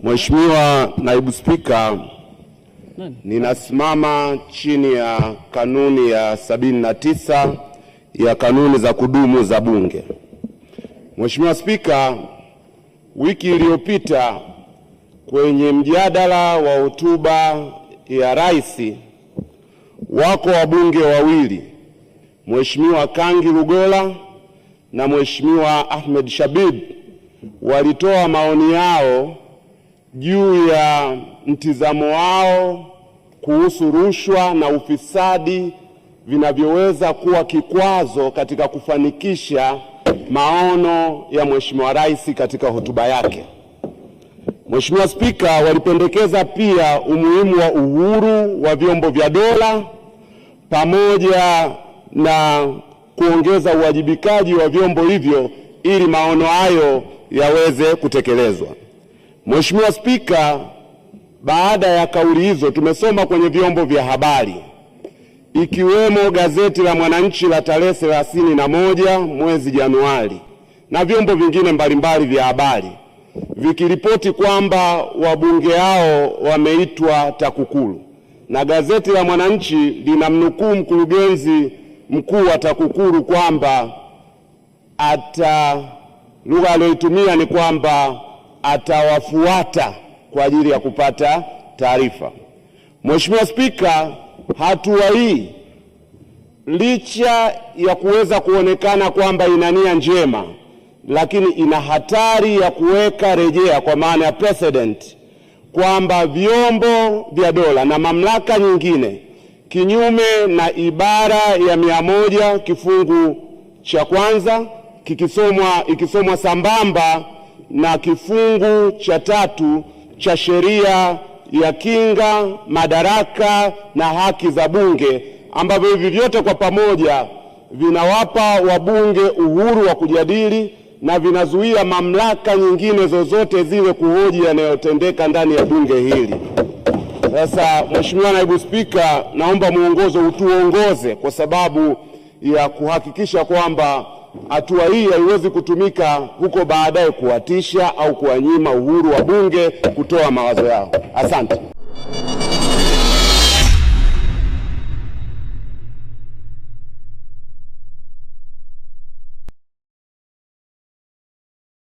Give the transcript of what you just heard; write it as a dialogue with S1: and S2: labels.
S1: Mheshimiwa Naibu Spika, ninasimama chini ya kanuni ya 79 ya kanuni za kudumu za Bunge. Mheshimiwa Spika, wiki iliyopita kwenye mjadala wa hotuba ya Rais, wako wabunge wawili, Mheshimiwa Kangi Lugola na Mheshimiwa Ahmed Shabib, walitoa maoni yao juu ya mtizamo wao kuhusu rushwa na ufisadi vinavyoweza kuwa kikwazo katika kufanikisha maono ya Mheshimiwa Rais katika hotuba yake. Mheshimiwa Spika, walipendekeza pia umuhimu wa uhuru wa vyombo vya dola pamoja na kuongeza uwajibikaji wa vyombo hivyo ili maono hayo yaweze kutekelezwa. Mheshimiwa Spika, baada ya kauli hizo tumesoma kwenye vyombo vya habari ikiwemo gazeti la Mwananchi la tarehe 31 mwezi Januari na vyombo vingine mbalimbali vya habari vikiripoti kwamba wabunge hao wameitwa TAKUKURU, na gazeti la Mwananchi linamnukuu mkurugenzi mkuu wa TAKUKURU kwamba lugha aliyoitumia ni kwamba atawafuata kwa ajili ya kupata taarifa. Mheshimiwa Spika, hatua hii licha ya kuweza kuonekana kwamba ina nia njema, lakini ina hatari ya kuweka rejea, kwa maana ya precedent, kwamba vyombo vya dola na mamlaka nyingine kinyume na ibara ya 100 kifungu cha kwanza ikisomwa sambamba na kifungu cha 3 cha sheria ya kinga, madaraka na haki za bunge, ambavyo hivi vyote kwa pamoja vinawapa wabunge uhuru wa kujadili na vinazuia mamlaka nyingine zozote zile kuhoji yanayotendeka ndani ya bunge hili. Sasa Mheshimiwa Naibu Spika, naomba muongozo utuongoze kwa sababu ya kuhakikisha kwamba hatua hii haiwezi kutumika huko baadaye kuwatisha au kuwanyima uhuru wa bunge kutoa mawazo yao. Asante.